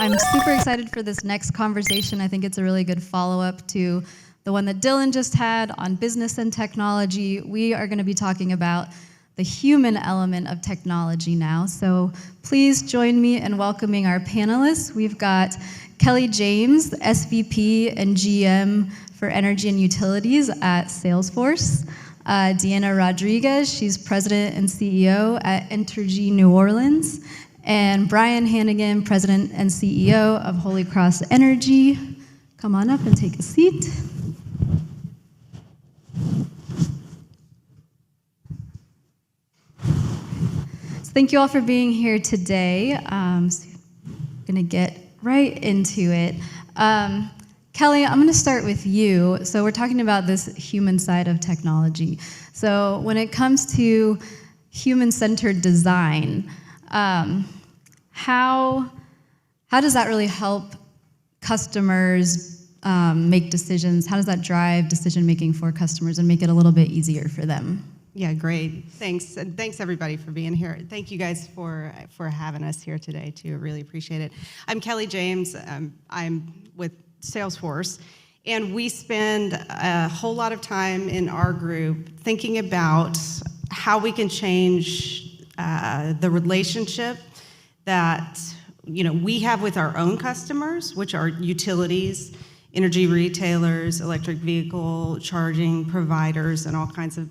I'm super excited for this next conversation. I think it's a really good follow-up to the one that Dylan just had on business and technology. We are going to be talking about the human element of technology now. So please join me in welcoming our panelists. We've got Kelly James, SVP and GM for Energy and Utilities at Salesforce. Deanna Rodriguez, she's President and CEO at Entergy New Orleans. And Bryan Hannegan, President and CEO of Holy Cross Energy. Come on up and take a seat. So thank you all for being here today. So I'm gonna get right into it. Kelly, I'm gonna start with you. So we're talking about this human side of technology. So when it comes to human-centered design, how does that really help customers make decisions? How does that drive decision-making for customers and make it a little bit easier for them? Yeah, great. Thanks, and thanks everybody for being here. Thank you guys for having us here today too. I really appreciate it. I'm Kelly James. I'm with Salesforce, and we spend a whole lot of time in our group thinking about how we can change the relationship that we have with our own customers, which are utilities, energy retailers, electric vehicle charging providers, and all kinds of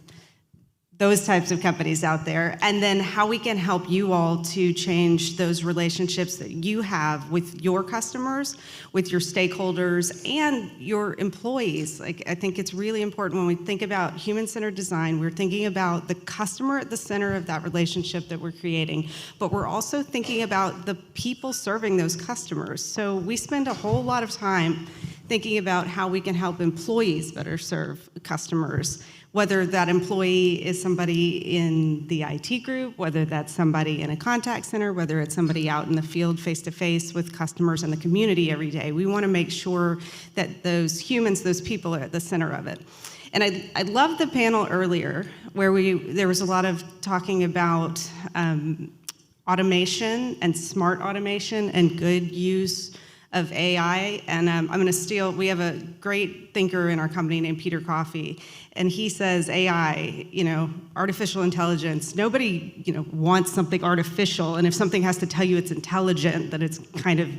those types of companies out there, and then how we can help you all to change those relationships that you have with your customers, with your stakeholders, and your employees. I think it's really important when we think about human-centered design, we're thinking about the customer at the center of that relationship that we're creating, but we're also thinking about the people serving those customers. So we spend a whole lot of time thinking about how we can help employees better serve customers, whether that employee is somebody in the IT group, whether that's somebody in a contact center, whether it's somebody out in the field face-to-face with customers in the community every day. We want to make sure that those humans, those people are at the center of it. And I loved the panel earlier where there was a lot of talking about automation and smart automation and good use of AI, and I'm going to steal, we have a great thinker in our company named Peter Coffey, and he says AI, artificial intelligence, nobody, wants something artificial, and if something has to tell you it's intelligent, then it's kind of,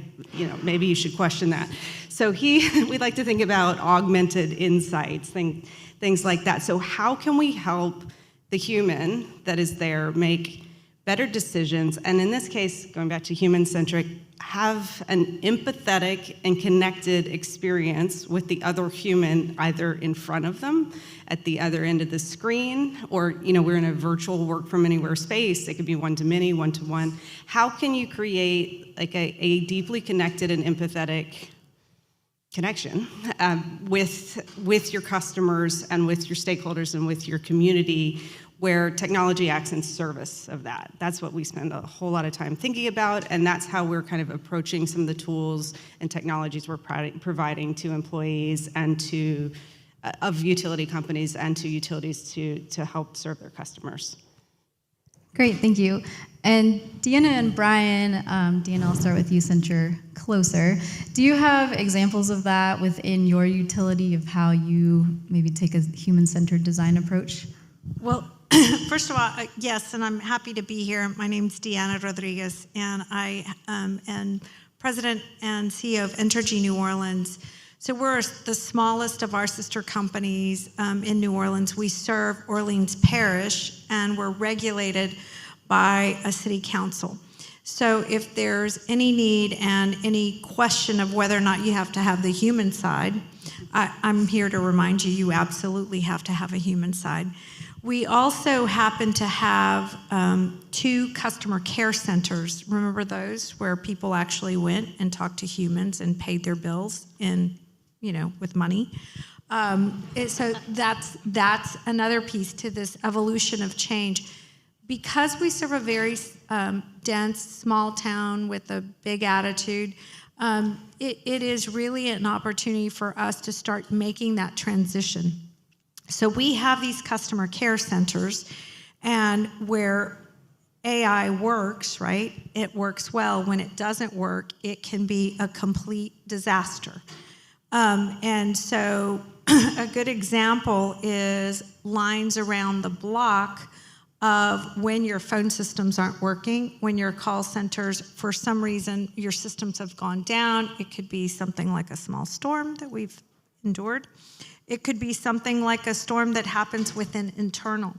maybe you should question that. So we like to think about augmented insights, things like that. So how can we help the human that is there make better decisions, and in this case, going back to human-centric, have an empathetic and connected experience with the other human, either in front of them, at the other end of the screen, or we're in a virtual work from anywhere space. It could be one-to-many, one-to-one. How can you create like a deeply connected and empathetic connection with your customers and with your stakeholders and with your community, where technology acts in service of that? That's what we spend a whole lot of time thinking about, and that's how we're kind of approaching some of the tools and technologies we're providing to employees and of utility companies and to utilities to help serve their customers. Great, thank you. And Deanna and Bryan, Deanna, I'll start with you since you're closer. Do you have examples of that within your utility of how you maybe take a human-centered design approach? Well, first of all, yes, and I'm happy to be here. My name's Deanna Rodriguez, and I am President and CEO of Entergy New Orleans. So we're the smallest of our sister companies in New Orleans. We serve Orleans Parish, and we're regulated by a city council. So if there's any need and any question of whether or not you have to have the human side, I'm here to remind you, you absolutely have to have a human side. We also happen to have 2 customer care centers. Remember those, where people actually went and talked to humans and paid their bills with money. So that's another piece to this evolution of change. Because we serve a very dense, small town with a big attitude, it is really an opportunity for us to start making that transition. So we have these customer care centers, and where AI works, right? It works well. When it doesn't work, it can be a complete disaster. And so a good example is lines around the block of when your phone systems aren't working, when your call centers, for some reason, your systems have gone down. It could be something like a small storm that we've endured. It could be something like a storm that happens within internal.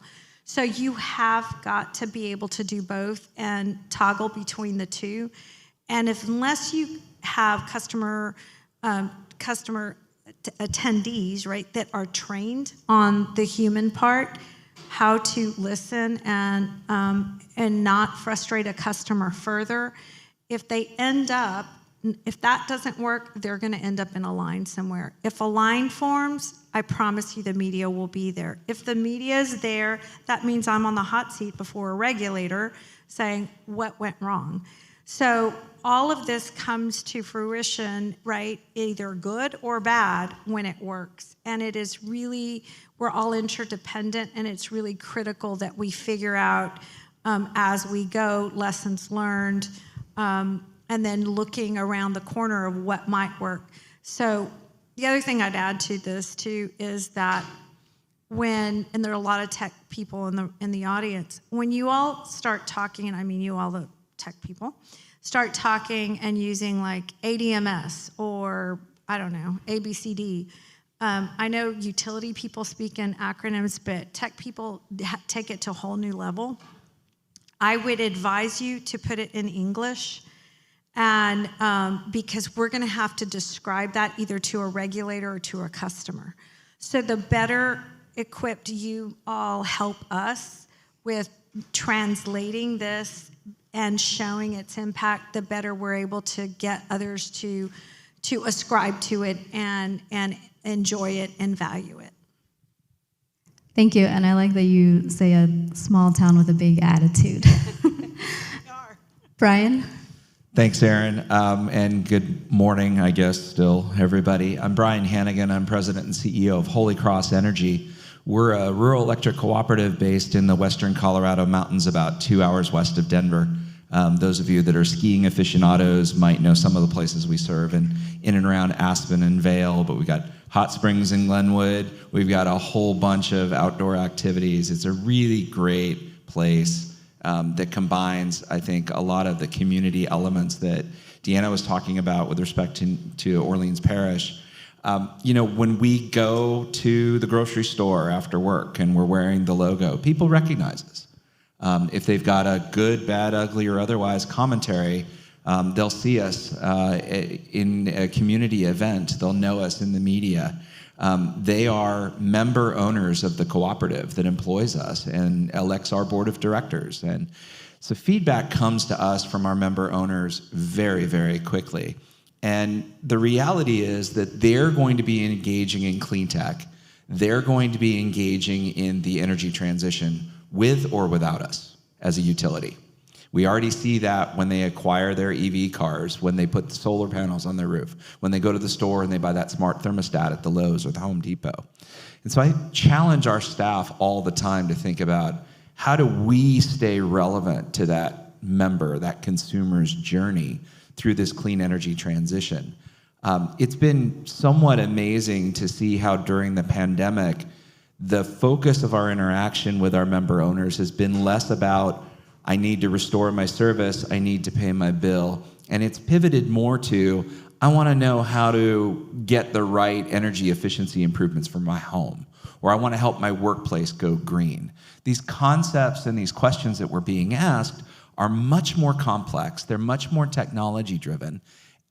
So you have got to be able to do both and toggle between the two. And unless you have customer attendees, right, that are trained on the human part, how to listen and not frustrate a customer further, if that doesn't work, they're going to end up in a line somewhere. If a line forms, I promise you the media will be there. If the media is there, that means I'm on the hot seat before a regulator saying, what went wrong? So all of this comes to fruition, right, either good or bad when it works. And it is really, we're all interdependent, and it's really critical that we figure out as we go, lessons learned, and then looking around the corner of what might work. So the other thing I'd add to this too is that and there are a lot of tech people in the audience, when you all start talking, and I mean you all the tech people, start talking and using like ADMS or I don't know, ABCD. I know utility people speak in acronyms, but tech people take it to a whole new level. I would advise you to put it in English. And because we're going to have to describe that either to a regulator or to a customer. So the better equipped you all help us with translating this and showing its impact, the better we're able to get others to ascribe to it and enjoy it and value it. Thank you, and I like that you say a small town with a big attitude. Bryan? Thanks, Erin, and good morning, I guess, still, everybody. I'm Bryan Hannigan. I'm president and CEO of Holy Cross Energy. We're a rural electric cooperative based in the western Colorado mountains, about 2 hours west of Denver. Those of you that are skiing aficionados might know some of the places we serve in and around Aspen and Vail, but we've got hot springs in Glenwood. We've got a whole bunch of outdoor activities. It's a really great place. That combines, I think, a lot of the community elements that Deanna was talking about with respect to Orleans Parish. When we go to the grocery store after work and we're wearing the logo, people recognize us. If they've got a good, bad, ugly, or otherwise commentary, they'll see us in a community event. They'll know us in the media. They are member owners of the cooperative that employs us and elects our board of directors. And so feedback comes to us from our member owners very, very quickly. And the reality is that they're going to be engaging in clean tech. They're going to be engaging in the energy transition with or without us as a utility. We already see that when they acquire their EV cars, when they put the solar panels on their roof, when they go to the store and they buy that smart thermostat at the Lowe's or the Home Depot. And so I challenge our staff all the time to think about how do we stay relevant to that member, that consumer's journey through this clean energy transition. It's been somewhat amazing to see how during the pandemic, the focus of our interaction with our member owners has been less about I need to restore my service, I need to pay my bill. And it's pivoted more to, I want to know how to get the right energy efficiency improvements for my home, or I want to help my workplace go green. These concepts and these questions that we're being asked are much more complex, they're much more technology driven,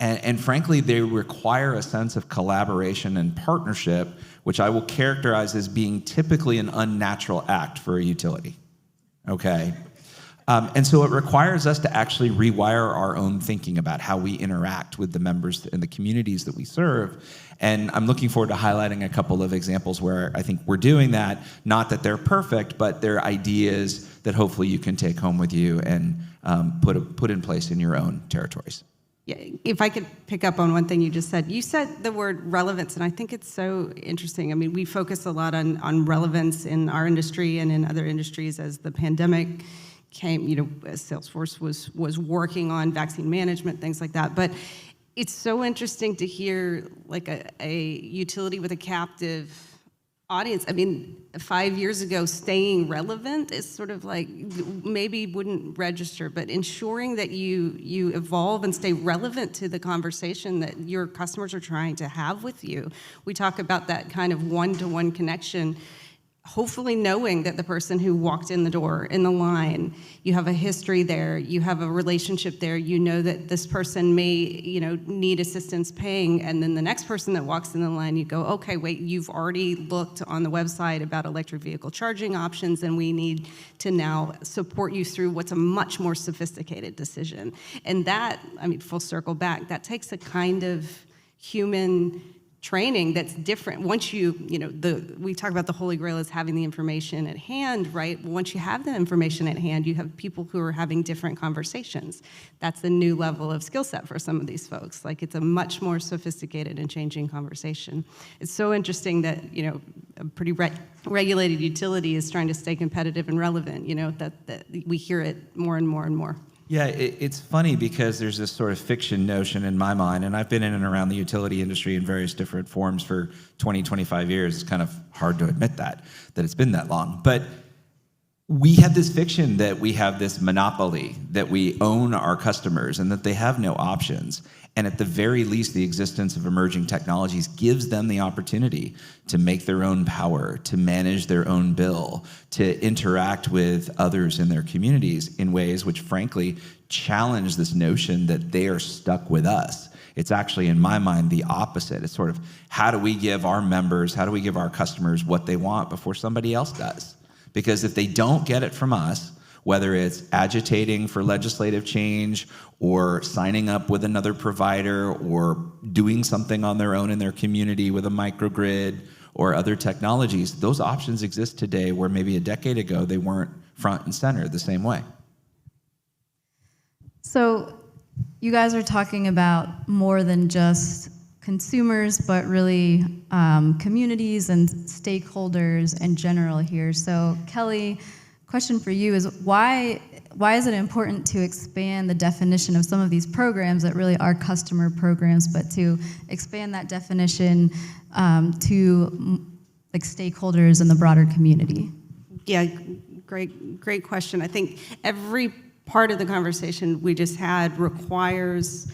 and frankly, they require a sense of collaboration and partnership, which I will characterize as being typically an unnatural act for a utility, okay? And so it requires us to actually rewire our own thinking about how we interact with the members and the communities that we serve. And I'm looking forward to highlighting a couple of examples where I think we're doing that. Not that they're perfect, but they're ideas that hopefully you can take home with you and put in place in your own territories. Yeah, if I could pick up on one thing you just said. You said the word relevance, and I think it's so interesting. I mean, we focus a lot on relevance in our industry and in other industries as the pandemic came, Salesforce was working on vaccine management, things like that. But it's so interesting to hear like a utility with a captive audience. I mean, 5 years ago, staying relevant is sort of like maybe wouldn't register, but ensuring that you evolve and stay relevant to the conversation that your customers are trying to have with you. We talk about that kind of one-to-one connection. Hopefully knowing that the person who walked in the door, in the line, you have a history there, you have a relationship there, you know that this person may, need assistance paying, and then the next person that walks in the line, you go, okay, wait, you've already looked on the website about electric vehicle charging options, and we need to now support you through what's a much more sophisticated decision. And that, full circle back, that takes a kind of human training that's different. Once we talk about the Holy Grail as having the information at hand, right? Once you have the information at hand, you have people who are having different conversations. That's the new level of skill set for some of these folks. Like, it's a much more sophisticated and changing conversation. It's so interesting that, a pretty regulated utility is trying to stay competitive and relevant, that we hear it more and more and more. Yeah, it's funny because there's this sort of fiction notion in my mind, and I've been in and around the utility industry in various different forms for 20, 25 years. It's kind of hard to admit that it's been that long. But we have this fiction that we have this monopoly, that we own our customers, and that they have no options. And at the very least, the existence of emerging technologies gives them the opportunity to make their own power, to manage their own bill, to interact with others in their communities in ways which, frankly, challenge this notion that they are stuck with us. It's actually, in my mind, the opposite. It's sort of, how do we give our members, how do we give our customers what they want before somebody else does? Because if they don't get it from us, whether it's agitating for legislative change or signing up with another provider or doing something on their own in their community with a microgrid or other technologies, those options exist today where maybe a decade ago they weren't front and center the same way. So you guys are talking about more than just consumers, but really communities and stakeholders in general here. So Kelly, question for you is why is it important to expand the definition of some of these programs that really are customer programs, but to expand that definition to like stakeholders in the broader community? Yeah, great question. I think every part of the conversation we just had requires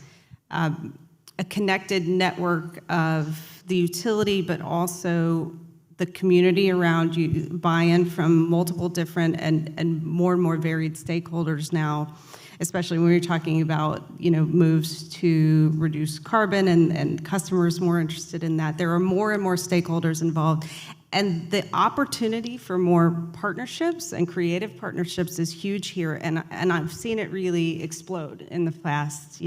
a connected network of the utility, but also the community around you, buy-in from multiple different and more varied stakeholders now, especially when we're talking about moves to reduce carbon and customers more interested in that. There are more and more stakeholders involved, and the opportunity for more partnerships and creative partnerships is huge here, and I've seen it really explode in the past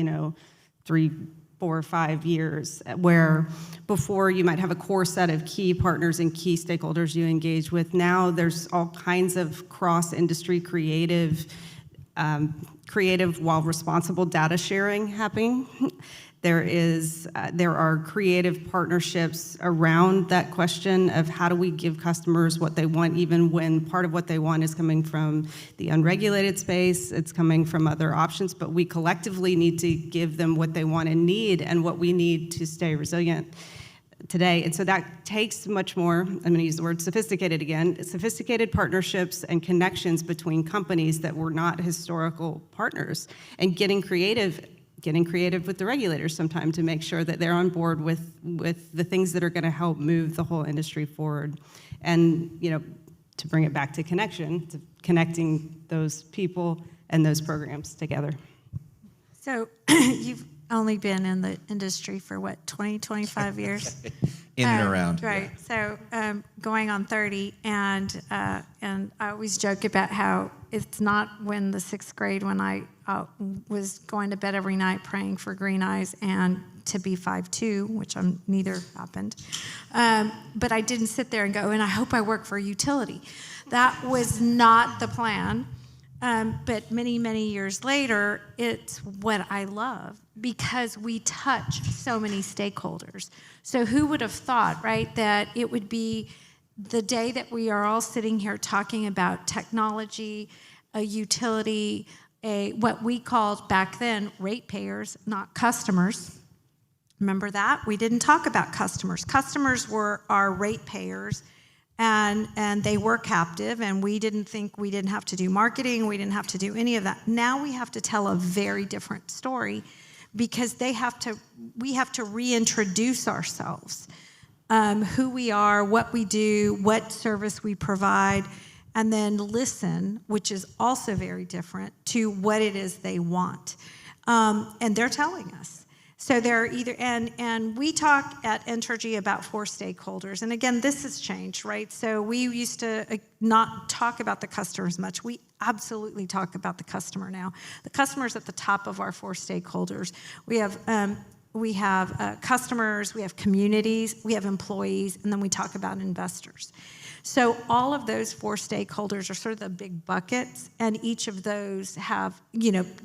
3, 4 or 5 years, where before you might have a core set of key partners and key stakeholders you engage with. Now there's all kinds of cross-industry creative while responsible data sharing happening. There are creative partnerships around that question of how do we give customers what they want, even when part of what they want is coming from the unregulated space, it's coming from other options, but we collectively need to give them what they want and need and what we need to stay resilient today. And so that takes much more, I'm going to use the word sophisticated again, sophisticated partnerships and connections between companies that were not historical partners, and getting creative with the regulators sometime to make sure that they're on board with the things that are going to help move the whole industry forward. And, to bring it back to connecting those people and those programs together. So you've only been in the industry for 20, 25 years? In and around. Right. Yeah. So going on 30, and I always joke about how it's not when the 6th grade when I was going to bed every night praying for green eyes and to be 5'2", which neither happened. But I didn't sit there and go, and I hope I work for a utility. That was not the plan. But many, many years later, it's what I love because we touch so many stakeholders. So who would have thought, right, that it would be the day that we are all sitting here talking about technology a utility, what we called back then ratepayers, not customers. Remember that? We didn't talk about customers. Customers were our ratepayers, and they were captive, and we didn't think we didn't have to do marketing, we didn't have to do any of that. Now we have to tell a very different story, because we have to reintroduce ourselves, who we are, what we do, what service we provide, and then listen, which is also very different, to what it is they want. And they're telling us. So they're either, and we talk at Entergy about 4 stakeholders. And again, this has changed, right? So we used to not talk about the customers much. We absolutely talk about the customer now. The customer's at the top of our 4 stakeholders. We have customers, we have communities, we have employees, and then we talk about investors. So all of those 4 stakeholders are sort of the big buckets, and each of those have,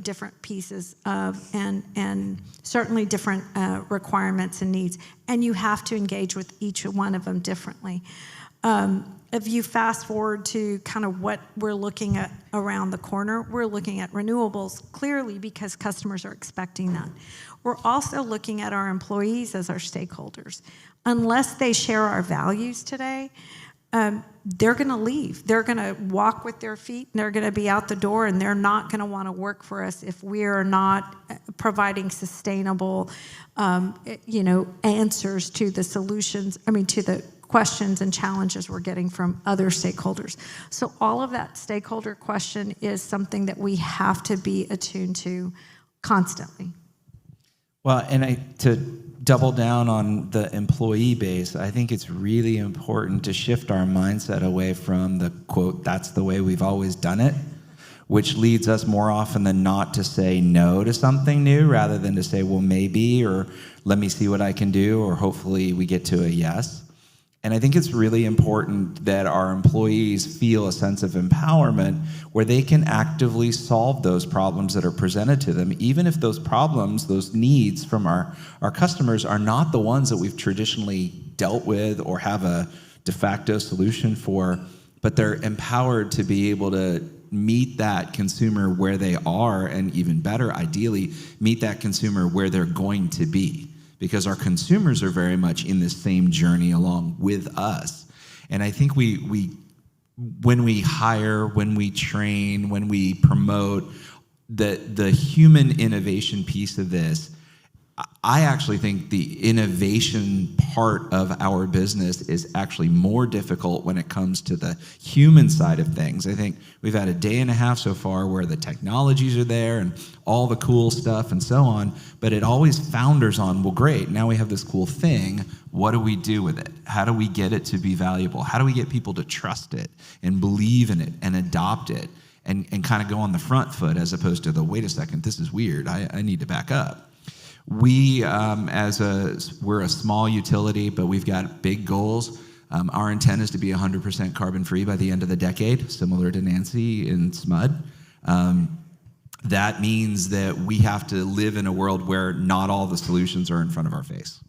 different pieces of, and certainly different requirements and needs. And you have to engage with each one of them differently. If you fast forward to kind of what we're looking at around the corner, we're looking at renewables clearly because customers are expecting that. We're also looking at our employees as our stakeholders. Unless they share our values today, they're going to leave. They're going to walk with their feet, and they're going to be out the door, and they're not going to want to work for us if we're not providing sustainable, answers to the solutions, to the questions and challenges we're getting from other stakeholders. So all of that stakeholder question is something that we have to be attuned to constantly. Well, and to double down on the employee base, I think it's really important to shift our mindset away from the quote, "that's the way we've always done it," which leads us more often than not to say no to something new rather than to say, well, maybe, or let me see what I can do, or hopefully we get to a yes. And I think it's really important that our employees feel a sense of empowerment where they can actively solve those problems that are presented to them, even if those problems, those needs from our customers are not the ones that we've traditionally dealt with or have a de facto solution for, but they're empowered to be able to meet that consumer where they are, and even better, ideally, meet that consumer where they're going to be. Because our consumers are very much in this same journey along with us. And I think when we hire, when we train, when we promote, the human innovation piece of this, I actually think the innovation part of our business is actually more difficult when it comes to the human side of things. I think we've had a day and a half so far where the technologies are there and all the cool stuff and so on, but it always founders on, well, great, now we have this cool thing. What do we do with it? How do we get it to be valuable? How do we get people to trust it and believe in it and adopt it and kind of go on the front foot as opposed to the, wait a second, this is weird, I need to back up. We're a small utility, but we've got big goals. Our intent is to be 100% carbon-free by the end of the decade, similar to Nancy in SMUD. That means that we have to live in a world where not all the solutions are in front of our face.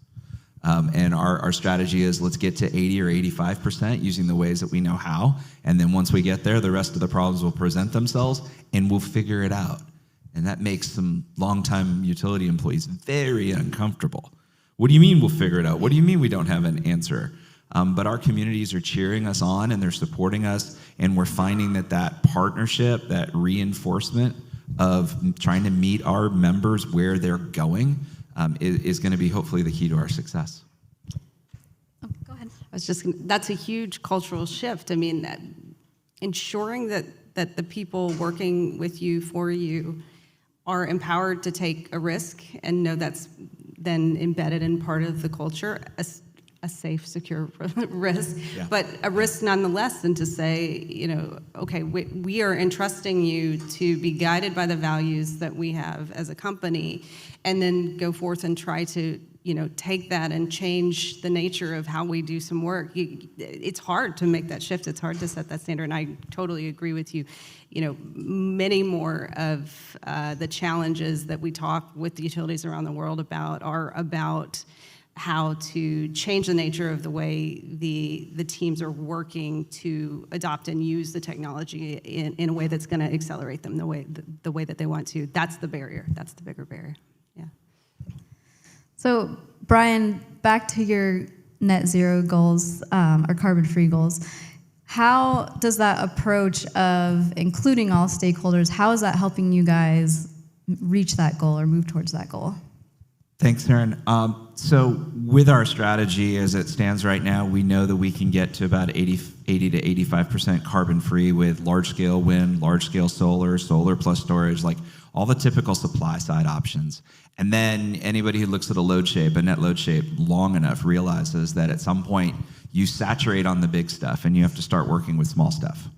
And our strategy is let's get to 80 or 85% using the ways that we know how. And then once we get there, the rest of the problems will present themselves, and we'll figure it out. And that makes some longtime utility employees very uncomfortable. What do you mean we'll figure it out? What do you mean we don't have an answer? But our communities are cheering us on, and they're supporting us, and we're finding that partnership, that reinforcement of trying to meet our members where they're going is going to be hopefully the key to our success. Oh, go ahead. That's a huge cultural shift. I mean, ensuring that the people working with you, for you, are empowered to take a risk and know that's then embedded in part of the culture, a safe, secure risk, yeah. But a risk nonetheless, and to say, okay, we are entrusting you to be guided by the values that we have as a company, and then go forth and try to, take that and change the nature of how we do some work. It's hard to make that shift. It's hard to set that standard, and I totally agree with you. Many more of the challenges that we talk with the utilities around the world about are about how to change the nature of the way the teams are working to adopt and use the technology in a way that's going to accelerate them the way that they want to. That's the barrier. That's the bigger barrier. Yeah. So, Bryan, back to your net zero goals or carbon-free goals. How does that approach of including all stakeholders, how is that helping you guys reach that goal or move towards that goal? Thanks, Erin. So with our strategy as it stands right now, we know that we can get to about 80 to 85% carbon-free with large-scale wind, large-scale solar, solar plus storage, like all the typical supply-side options. And then anybody who looks at a net load shape long enough realizes that at some point you saturate on the big stuff and you have to start working with small stuff.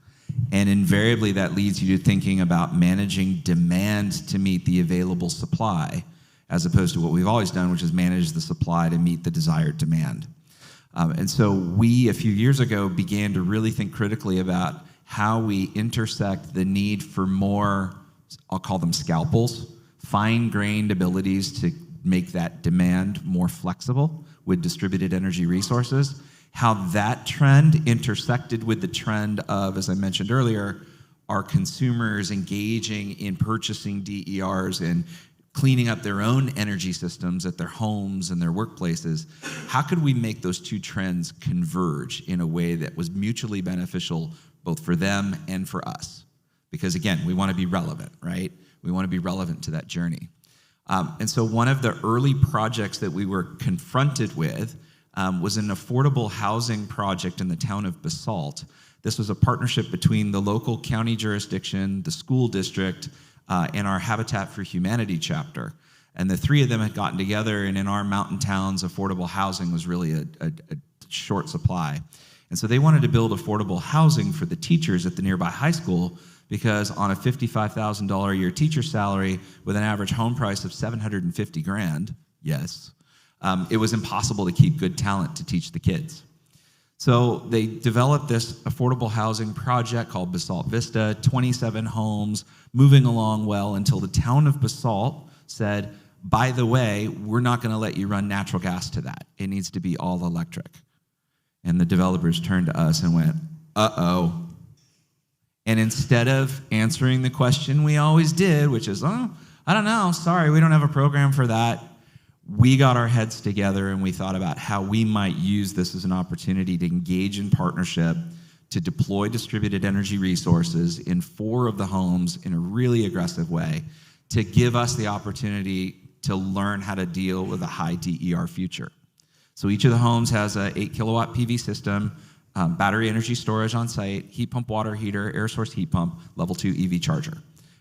And invariably that leads you to thinking about managing demand to meet the available supply, as opposed to what we've always done, which is manage the supply to meet the desired demand. And so we, a few years ago, began to really think critically about how we intersect the need for more, I'll call them scalpels, fine-grained abilities to make that demand more flexible with distributed energy resources, how that trend intersected with the trend of, as I mentioned earlier, our consumers engaging in purchasing DERs and cleaning up their own energy systems at their homes and their workplaces. How could we make those two trends converge in a way that was mutually beneficial both for them and for us? Because again, we want to be relevant, right? We want to be relevant to that journey. And so one of the early projects that we were confronted with was an affordable housing project in the town of Basalt. This was a partnership between the local county jurisdiction, the school district, and our Habitat for Humanity chapter. And the three of them had gotten together, and in our mountain towns, affordable housing was really a short supply. And so they wanted to build affordable housing for the teachers at the nearby high school, because on a $55,000 a year teacher salary with an average home price of $750,000, yes, it was impossible to keep good talent to teach the kids. So they developed this affordable housing project called Basalt Vista, 27 homes, moving along well until the town of Basalt said, by the way, we're not going to let you run natural gas to that. It needs to be all electric. And the developers turned to us and went, uh-oh. And instead of answering the question we always did, which is, oh, I don't know, sorry, we don't have a program for that, we got our heads together and we thought about how we might use this as an opportunity to engage in partnership to deploy distributed energy resources in 4 of the homes in a really aggressive way to give us the opportunity to learn how to deal with a high DER future. So each of the homes has a 8 kilowatt PV system, battery energy storage on site, heat pump water heater, air source heat pump, level 2 EV charger.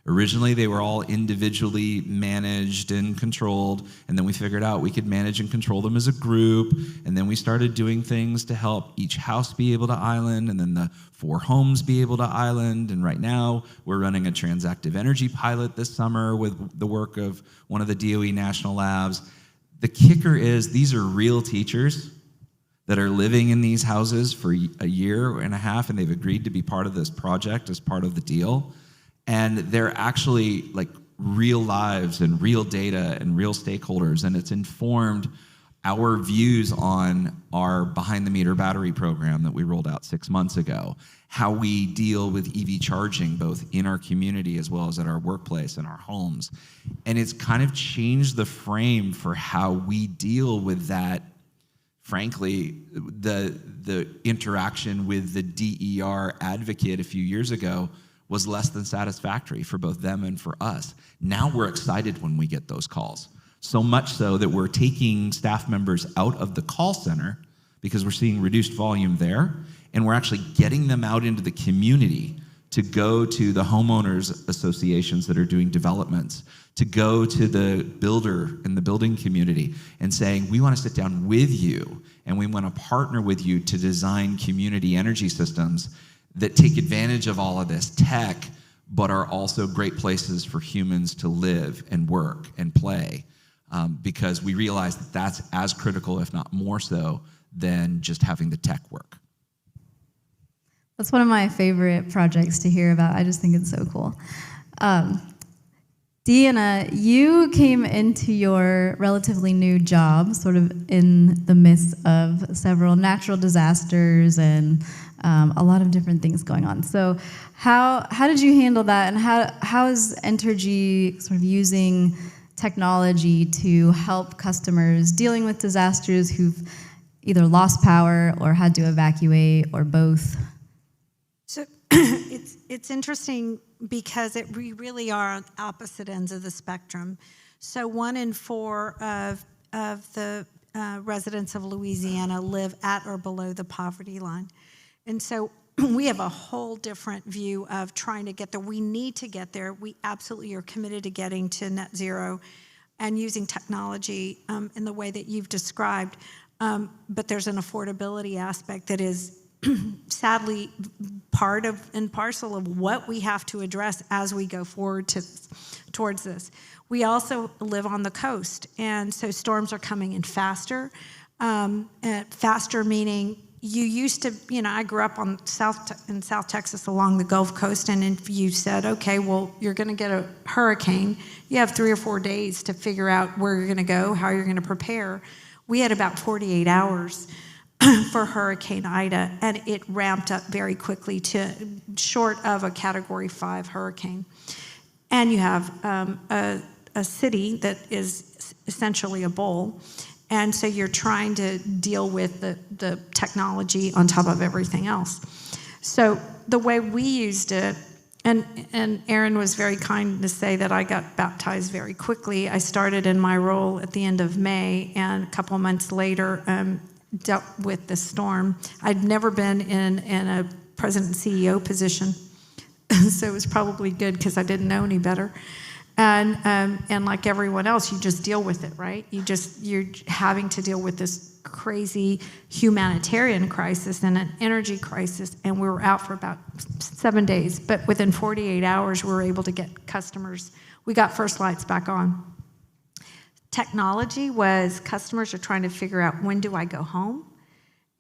Originally, they were all individually managed and controlled, and then we figured out we could manage and control them as a group, and then we started doing things to help each house be able to island, and then the 4 homes be able to island, and right now, we're running a transactive energy pilot this summer with the work of one of the DOE national labs. The kicker is these are real teachers that are living in these houses for a year and a half, and they've agreed to be part of this project as part of the deal. And they're actually like real lives and real data and real stakeholders, and it's informed our views on our behind-the-meter battery program that we rolled out 6 months ago, how we deal with EV charging both in our community as well as at our workplace and our homes. And it's kind of changed the frame for how we deal with that. Frankly, the interaction with the DER advocate a few years ago was less than satisfactory for both them and for us. Now we're excited when we get those calls. So much so that we're taking staff members out of the call center because we're seeing reduced volume there, and we're actually getting them out into the community to go to the homeowners associations that are doing developments, to go to the builder in the building community and saying, we want to sit down with you and we want to partner with you to design community energy systems that take advantage of all of this tech, but are also great places for humans to live and work and play, because we realize that that's as critical, if not more so, than just having the tech work. That's one of my favorite projects to hear about. I just think it's so cool. Deanna, you came into your relatively new job sort of in the midst of several natural disasters and a lot of different things going on. So how did you handle that, and how is Entergy sort of using technology to help customers dealing with disasters who've either lost power or had to evacuate or both? So it's interesting because we really are on opposite ends of the spectrum. So 1 in 4 of the residents of Louisiana live at or below the poverty line. And so we have a whole different view of trying to get there. We need to get there. We absolutely are committed to getting to net zero and using technology in the way that you've described. But there's an affordability aspect that is sadly part of and parcel of what we have to address as we go forward towards this. We also live on the coast, and so storms are coming in faster. Faster meaning you used to, I grew up in South Texas along the Gulf Coast, and if you said, okay, well, you're going to get a hurricane, you have 3 or 4 days to figure out where you're going to go, how you're going to prepare. We had about 48 hours for Hurricane Ida, and it ramped up very quickly to short of a Category 5 hurricane. And you have a city that is essentially a bowl, and so you're trying to deal with the technology on top of everything else. So the way we used it, and Erin was very kind to say that I got baptized very quickly. I started in my role at the end of May, and a couple months later, dealt with the storm. I'd never been in a president and CEO position, so it was probably good because I didn't know any better. And like everyone else, you just deal with it, right? You're having to deal with this crazy humanitarian crisis and an energy crisis, and we were out for about 7 days. But within 48 hours, we were able to get customers. We got first lights back on. Technology was customers are trying to figure out, when do I go home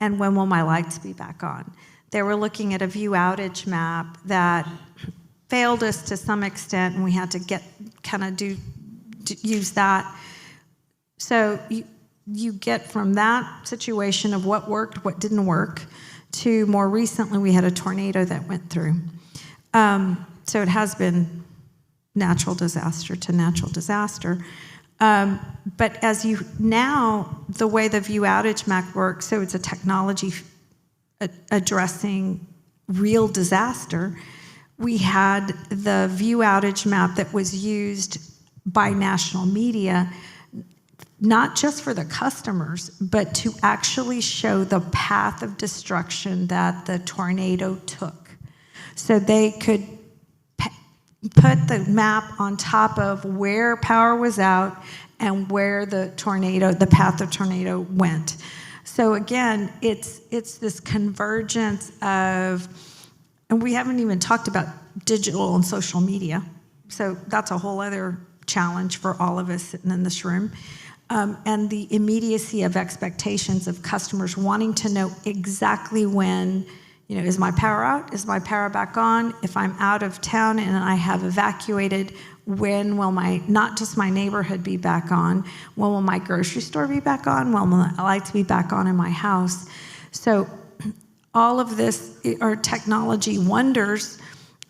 and when will my lights be back on? They were looking at a view outage map that failed us to some extent, and we had to use that. So you get from that situation of what worked, what didn't work, to more recently we had a tornado that went through. So it has been natural disaster to natural disaster. But now, the way the view outage map works, so it's a technology addressing real disaster. We had the view outage map that was used by national media, not just for the customers, but to actually show the path of destruction that the tornado took. So they could put the map on top of where power was out and where the path of tornado went. So again, it's this convergence of, and we haven't even talked about digital and social media. So that's a whole other challenge for all of us sitting in this room. And the immediacy of expectations of customers wanting to know exactly when, is my power out? Is my power back on? If I'm out of town and I have evacuated, when will not just my neighborhood be back on? When will my grocery store be back on? When will the lights be back on in my house? So all of this are technology wonders,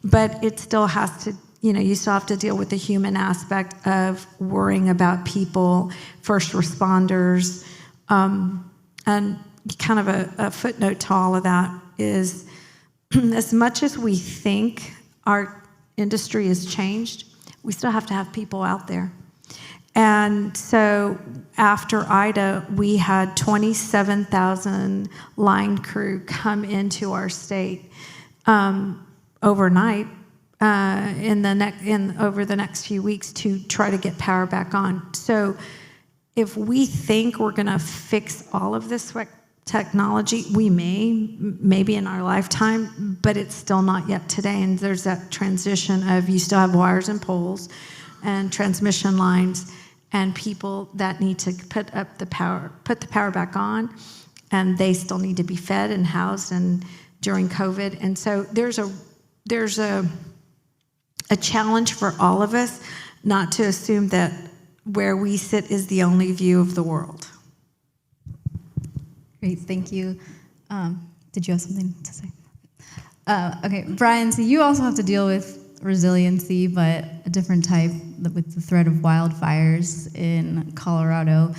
but it still has to, you still have to deal with the human aspect of worrying about people, first responders, and kind of a footnote to all of that is, as much as we think our industry has changed, we still have to have people out there. And so after Ida, we had 27,000 line crew come into our state overnight over the next few weeks to try to get power back on. So if we think we're going to fix all of this technology, we maybe in our lifetime, but it's still not yet today. And there's that transition of you still have wires and poles and transmission lines and people that need to put the power back on, and they still need to be fed and housed and during COVID. And so there's a challenge for all of us, not to assume that where we sit is the only view of the world. Great, thank you. Did you have something to say? Okay, Bryan, so you also have to deal with resiliency, but a different type with the threat of wildfires in Colorado.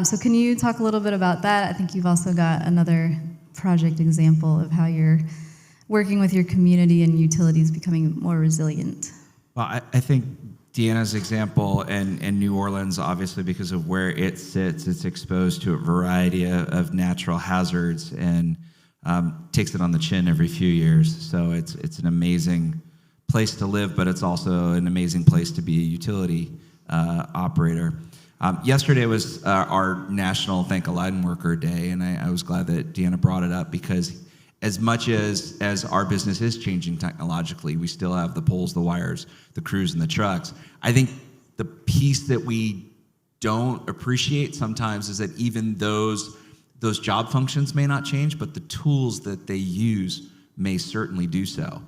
So can you talk a little bit about that? I think you've also got another project example of how you're working with your community and utilities becoming more resilient. Well, I think Deanna's example and New Orleans, obviously because of where it sits, it's exposed to a variety of natural hazards and takes it on the chin every few years. So it's an amazing place to live, but it's also an amazing place to be a utility operator. Yesterday was our National Thank a Line Worker Day, and I was glad that Deanna brought it up because as much as our business is changing technologically, we still have the poles, the wires, the crews, and the trucks. I think the piece that we don't appreciate sometimes is that even those job functions may not change, but the tools that they use may certainly do so.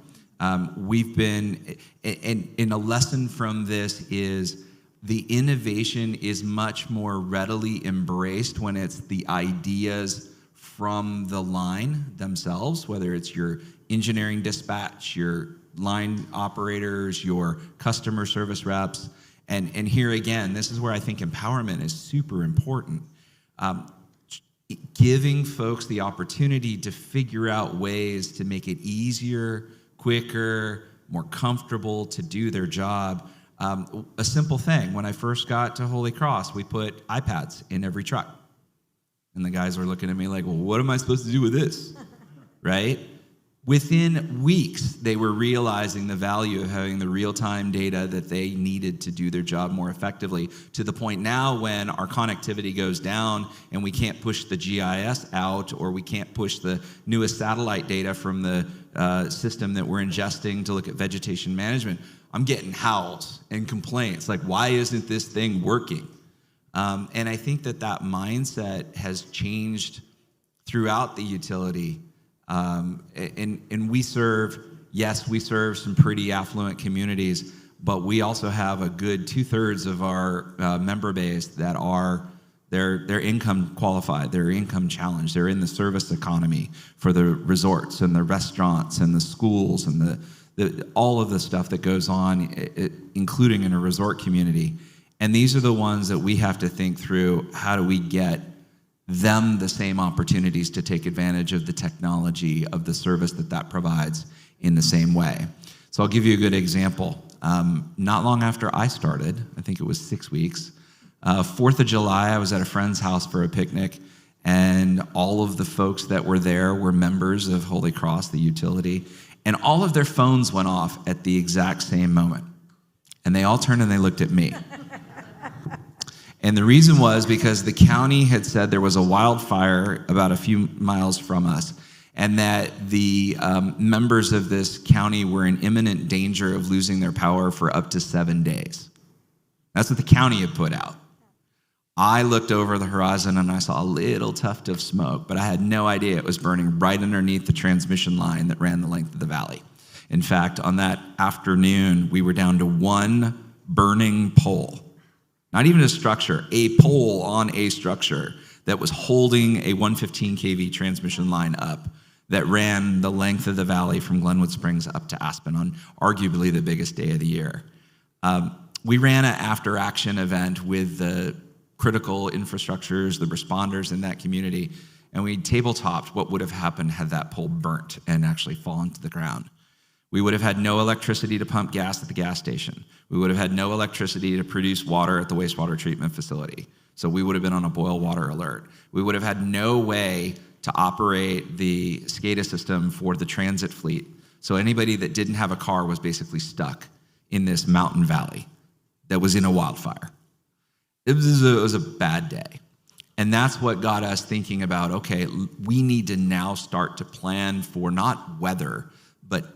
We've been, and a lesson from this is the innovation is much more readily embraced when it's the ideas from the line themselves, whether it's your engineering dispatch, your line operators, your customer service reps. And here again, this is where I think empowerment is super important. Giving folks the opportunity to figure out ways to make it easier, quicker, more comfortable to do their job. A simple thing, when I first got to Holy Cross, we put iPads in every truck. And the guys were looking at me like, well, what am I supposed to do with this, right? Within weeks, they were realizing the value of having the real-time data that they needed to do their job more effectively, to the point now when our connectivity goes down and we can't push the GIS out, or we can't push the newest satellite data from the system that we're ingesting to look at vegetation management, I'm getting howls and complaints like, why isn't this thing working? And I think that mindset has changed throughout the utility. And we serve some pretty affluent communities, but we also have a good 2/3 of our member base that are they're income qualified, they're income challenged, they're in the service economy for the resorts and the restaurants and the schools and all of the stuff that goes on, including in a resort community. And these are the ones that we have to think through, how do we get them the same opportunities to take advantage of the technology, of the service that provides in the same way. So I'll give you a good example. Not long after I started, I think it was 6 weeks, 4th of July, I was at a friend's house for a picnic, and all of the folks that were there were members of Holy Cross, the utility, and all of their phones went off at the exact same moment. And they all turned and they looked at me. And the reason was because the county had said there was a wildfire about a few miles from us, and that the members of this county were in imminent danger of losing their power for up to 7 days. That's what the county had put out. I looked over the horizon and I saw a little tuft of smoke, but I had no idea it was burning right underneath the transmission line that ran the length of the valley. In fact, on that afternoon, we were down to one burning pole. Not even a structure, a pole on a structure that was holding a 115 kV transmission line up that ran the length of the valley from Glenwood Springs up to Aspen on arguably the biggest day of the year. We ran an after-action event with the critical infrastructures, the responders in that community, and we tabletopped what would have happened had that pole burnt and actually fallen to the ground. We would have had no electricity to pump gas at the gas station. We would have had no electricity to produce water at the wastewater treatment facility. So we would have been on a boil water alert. We would have had no way to operate the SCADA system for the transit fleet. So anybody that didn't have a car was basically stuck in this mountain valley that was in a wildfire. It was a bad day. And that's what got us thinking about, okay, we need to now start to plan for not whether, but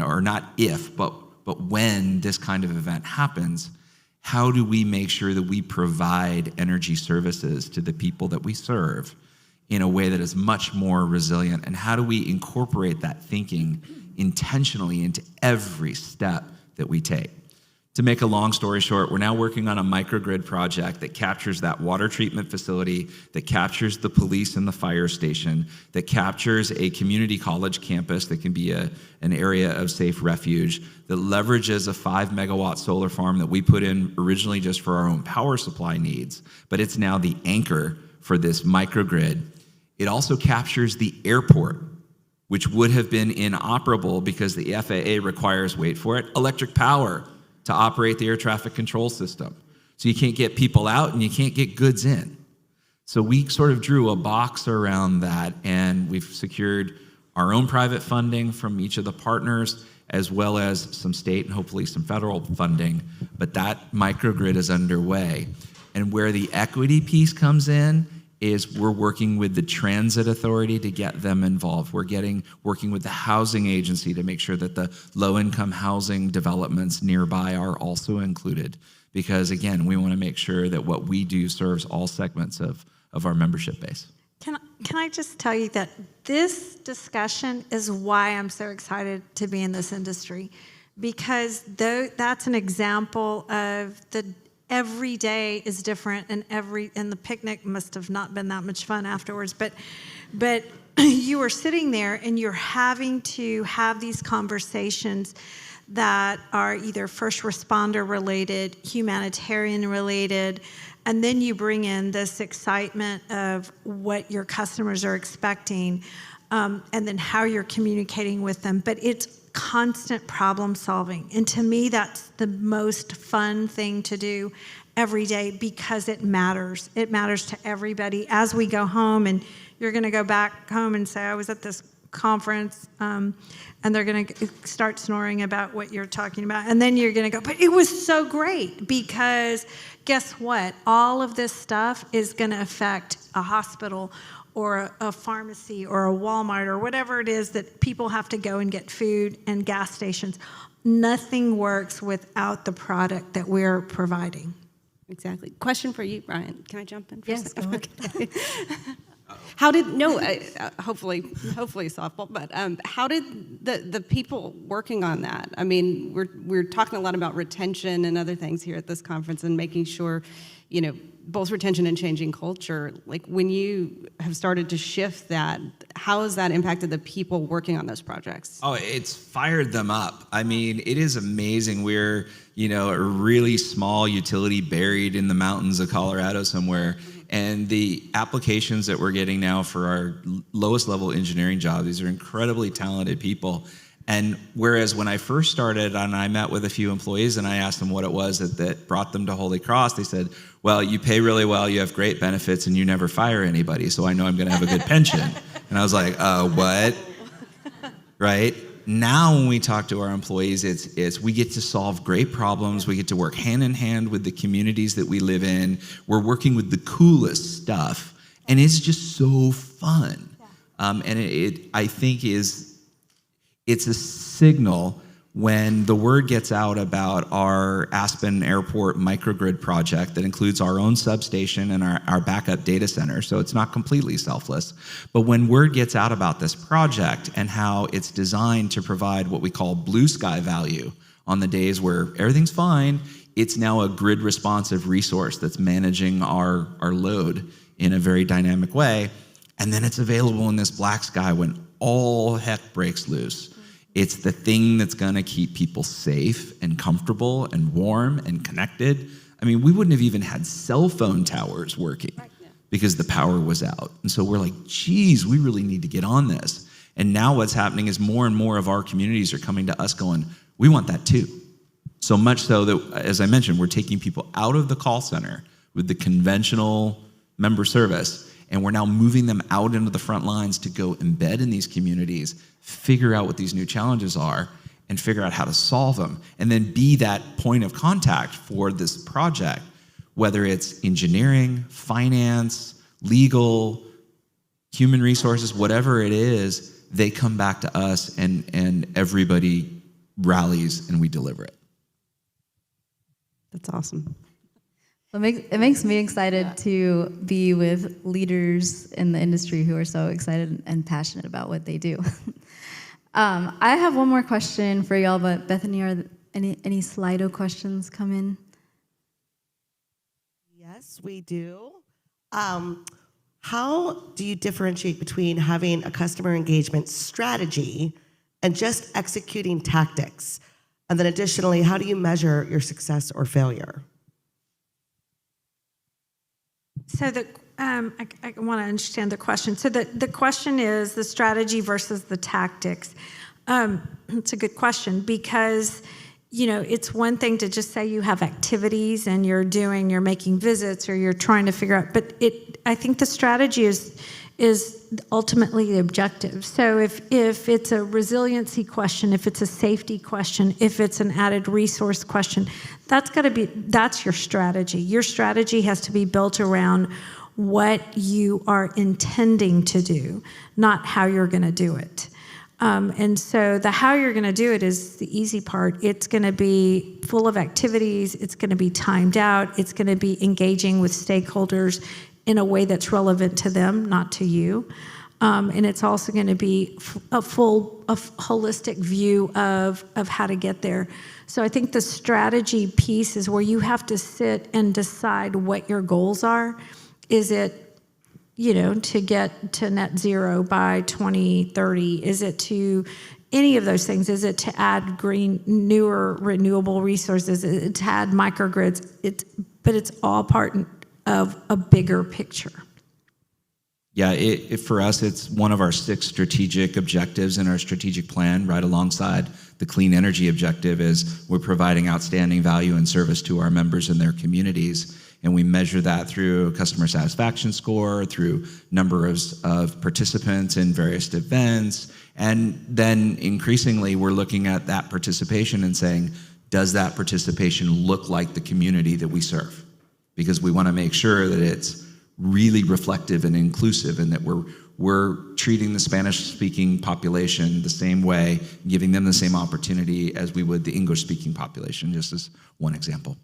or not if, but when this kind of event happens, how do we make sure that we provide energy services to the people that we serve in a way that is much more resilient? And how do we incorporate that thinking intentionally into every step that we take? To make a long story short, we're now working on a microgrid project that captures that water treatment facility, that captures the police and the fire station, that captures a community college campus that can be an area of safe refuge, that leverages a 5-megawatt solar farm that we put in originally just for our own power supply needs, but it's now the anchor for this microgrid. It also captures the airport, which would have been inoperable because the FAA requires, wait for it, electric power to operate the air traffic control system. So you can't get people out and you can't get goods in. So we sort of drew a box around that, and we've secured our own private funding from each of the partners, as well as some state and hopefully some federal funding. But that microgrid is underway. And where the equity piece comes in is we're working with the transit authority to get them involved. We're working with the housing agency to make sure that the low-income housing developments nearby are also included. Because again, we want to make sure that what we do serves all segments of our membership base. Can I just tell you that this discussion is why I'm so excited to be in this industry, because that's an example of every day is different, and the picnic must have not been that much fun afterwards, but you are sitting there and you're having to have these conversations that are either first responder related, humanitarian related, and then you bring in this excitement of what your customers are expecting, and then how you're communicating with them. But it's constant problem solving. And to me, that's the most fun thing to do every day, because it matters. It matters to everybody. As we go home, and you're going to go back home and say, I was at this conference, and they're going to start snoring about what you're talking about. And then you're going to go, but it was so great, because guess what? All of this stuff is going to affect a hospital or a pharmacy or a Walmart or whatever it is that people have to go and get food, and gas stations. Nothing works without the product that we're providing. Exactly. Question for you, Bryan. Can I jump in for a Yes, second? go ahead. Okay. Hopefully softball, but how did the people working on that? I mean, we're talking a lot about retention and other things here at this conference, and making sure, both retention and changing culture. Like, when you have started to shift that, how has that impacted the people working on those projects? Oh, it's fired them up. I mean, it is amazing. We're, a really small utility buried in the mountains of Colorado somewhere. And the applications that we're getting now for our lowest level engineering job, these are incredibly talented people. And whereas when I first started and I met with a few employees and I asked them what it was that brought them to Holy Cross, they said, well, you pay really well, you have great benefits, and you never fire anybody, so I know I'm going to have a good pension. And I was like, what? Right? Now when we talk to our employees, it's we get to solve great problems. We get to work hand in hand with the communities that we live in. We're working with the coolest stuff, and it's just so fun. And I think it's a signal when the word gets out about our Aspen Airport microgrid project that includes our own substation and our backup data center, so it's not completely selfless. But when word gets out about this project and how it's designed to provide what we call blue sky value on the days where everything's fine, it's now a grid responsive resource that's managing our load in a very dynamic way. And then it's available in this black sky when all heck breaks loose. It's the thing that's going to keep people safe and comfortable and warm and connected. I mean, we wouldn't have even had cell phone towers working because the power was out. And so we're like, geez, we really need to get on this. And now what's happening is more and more of our communities are coming to us going, we want that too. So much so that, as I mentioned, we're taking people out of the call center with the conventional member service, and we're now moving them out into the front lines to go embed in these communities, figure out what these new challenges are, and figure out how to solve them, and then be that point of contact for this project, whether it's engineering, finance, legal, human resources, whatever it is, they come back to us and everybody rallies and we deliver it. That's awesome. It makes me excited to be with leaders in the industry who are so excited and passionate about what they do. I have one more question for y'all, but Bethany, Any Slido questions come in? Yes, we do. How do you differentiate between having a customer engagement strategy and just executing tactics? And then additionally, how do you measure your success or failure? So I want to understand the question. So the question is the strategy versus the tactics. It's a good question because, it's one thing to just say you have activities and you're making visits or you're trying to figure out, but I think the strategy is ultimately the objective. So if it's a resiliency question, if it's a safety question, if it's an added resource question, that's your strategy. Your strategy has to be built around what you are intending to do, not how you're going to do it. And so the how you're going to do it is the easy part. It's going to be full of activities. It's going to be timed out. It's going to be engaging with stakeholders in a way that's relevant to them, not to you. And it's also going to be a holistic view of how to get there. So I think the strategy piece is where you have to sit and decide what your goals are. Is it to get to net zero by 2030? Is it to any of those things? Is it to add newer renewable resources? Is it to add microgrids? But it's all part of a bigger picture. Yeah, for us, it's one of our 6 strategic objectives in our strategic plan, right alongside the clean energy objective is we're providing outstanding value and service to our members and their communities. And we measure that through customer satisfaction score, through number of participants in various events. And then increasingly, we're looking at that participation and saying, does that participation look like the community that we serve? Because we want to make sure that it's really reflective and inclusive and that we're treating the Spanish-speaking population the same way, giving them the same opportunity as we would the English-speaking population, just as one example.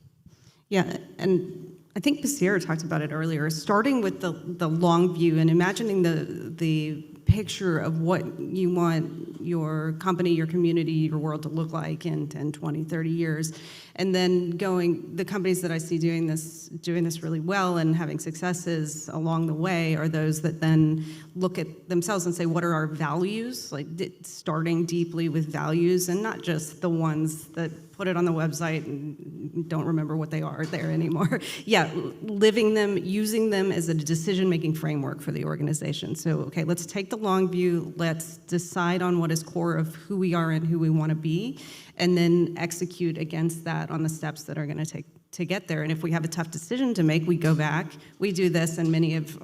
Yeah, and I think Basira talked about it earlier, starting with the long view and imagining the picture of what you want your company, your community, your world to look like in 10, 20, 30 years. And then the companies that I see doing this really well and having successes along the way are those that then look at themselves and say, what are our values? Like starting deeply with values and not just the ones that put it on the website and don't remember what they are there anymore. Yeah, living them, using them as a decision-making framework for the organization. So, okay, let's take the long view, let's decide on what is core of who we are and who we want to be, and then execute against that on the steps that are going to take to get there. And if we have a tough decision to make, we go back. We do this, and many of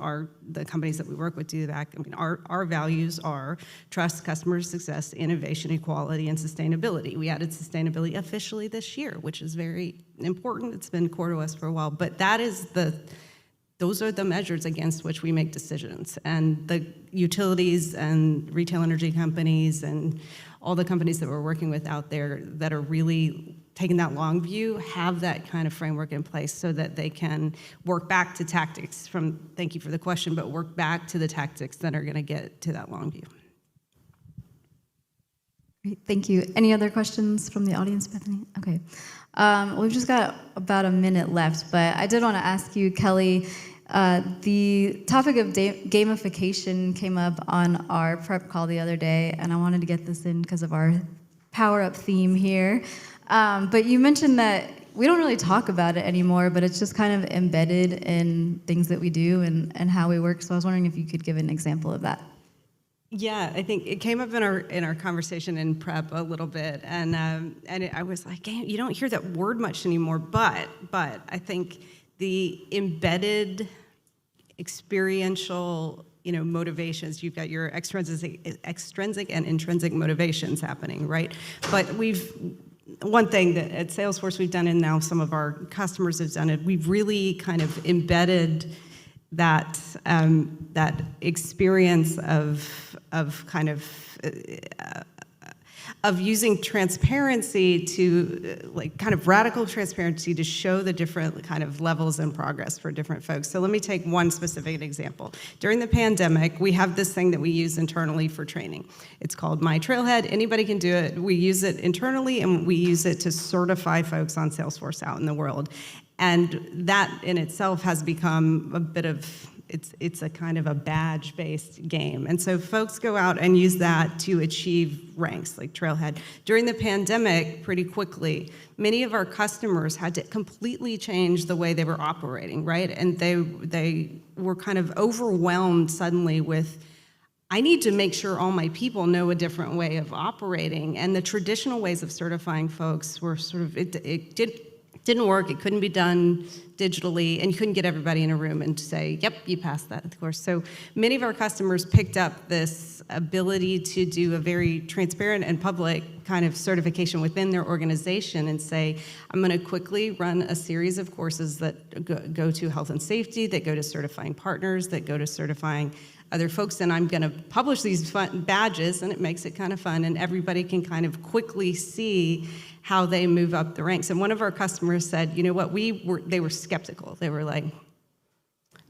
the companies that we work with do that. I mean, our values are trust, customer success, innovation, equality, and sustainability. We added sustainability officially this year, which is very important. It's been core to us for a while. But those are the measures against which we make decisions. And the utilities and retail energy companies and all the companies that we're working with out there that are really taking that long view have that kind of framework in place so that they can work back to tactics thank you for the question, but work back to the tactics that are going to get to that long view. Great, thank you. Any other questions from the audience, Bethany? Okay. We've just got about a minute left, but I did want to ask you, Kelly, the topic of gamification came up on our prep call the other day, and I wanted to get this in because of our power-up theme here. But you mentioned that we don't really talk about it anymore, but it's just kind of embedded in things that we do and how we work. So I was wondering if you could give an example of that. Yeah, I think it came up in our conversation in prep a little bit, and I was like, you don't hear that word much anymore. But I think the embedded experiential motivations. You've got your extrinsic and intrinsic motivations happening, right? But one thing that at Salesforce we've done, and now some of our customers have done it, we've really kind of embedded that experience of kind of of using transparency to, like, kind of radical transparency to show the different kind of levels and progress for different folks. So let me take one specific example. During the pandemic, we have this thing that we use internally for training. It's called My Trailhead. Anybody can do it. We use it internally, and we use it to certify folks on Salesforce out in the world. And that in itself has become a bit of, it's a kind of a badge-based game. And so folks go out and use that to achieve ranks, like Trailhead. During the pandemic, pretty quickly, many of our customers had to completely change the way they were operating, right? And they were kind of overwhelmed suddenly with, I need to make sure all my people know a different way of operating. And the traditional ways of certifying folks were sort of, it didn't work, it couldn't be done digitally, and you couldn't get everybody in a room and say, yep, you passed that course. So many of our customers picked up this ability to do a very transparent and public kind of certification within their organization and say, I'm gonna quickly run a series of courses that go to health and safety, that go to certifying partners, that go to certifying other folks, and I'm gonna publish these fun badges, and it makes it kind of fun, and everybody can kind of quickly see how they move up the ranks. And one of our customers said, you know what, they were skeptical. They were like,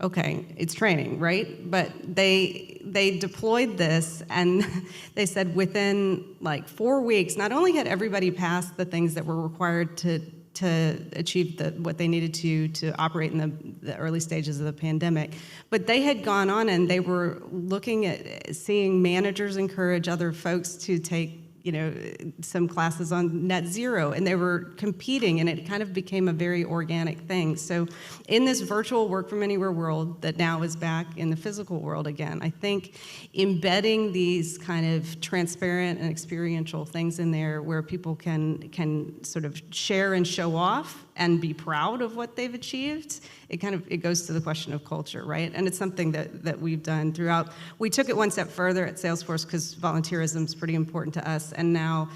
okay, it's training, right? But they deployed this, and they said within like 4 weeks, not only had everybody passed the things that were required to achieve what they needed to operate in the early stages of the pandemic, but they had gone on and they were looking at seeing managers encourage other folks to take, you know, some classes on net zero, and they were competing, and it kind of became a very organic thing. So in this virtual work from anywhere world that now is back in the physical world again, I think embedding these kind of transparent and experiential things in there where people can sort of share and show off and be proud of what they've achieved, it goes to the question of culture, right? And it's something that we've done throughout. We took it one step further at Salesforce because volunteerism is pretty important to us, and now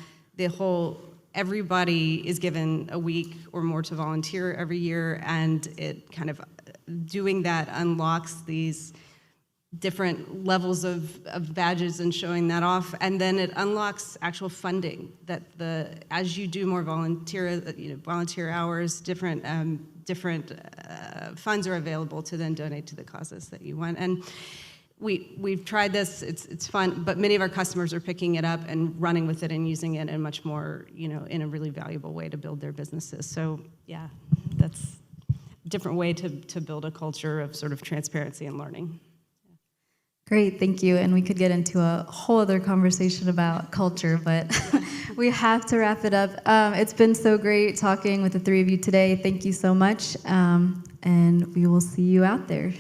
everybody is given a week or more to volunteer every year, and it kind of doing that unlocks these different levels of badges and showing that off, and then it unlocks actual funding. That as you do more volunteer hours, different funds are available to then donate to the causes that you want. And we've tried this; it's fun, but many of our customers are picking it up and running with it and using it in a much more, in a really valuable way to build their businesses. So yeah, that's a different way to build a culture of sort of transparency and learning. Great, thank you. And we could get into a whole other conversation about culture, but we have to wrap it up. It's been so great talking with the three of you today. Thank you so much, and we will see you out there.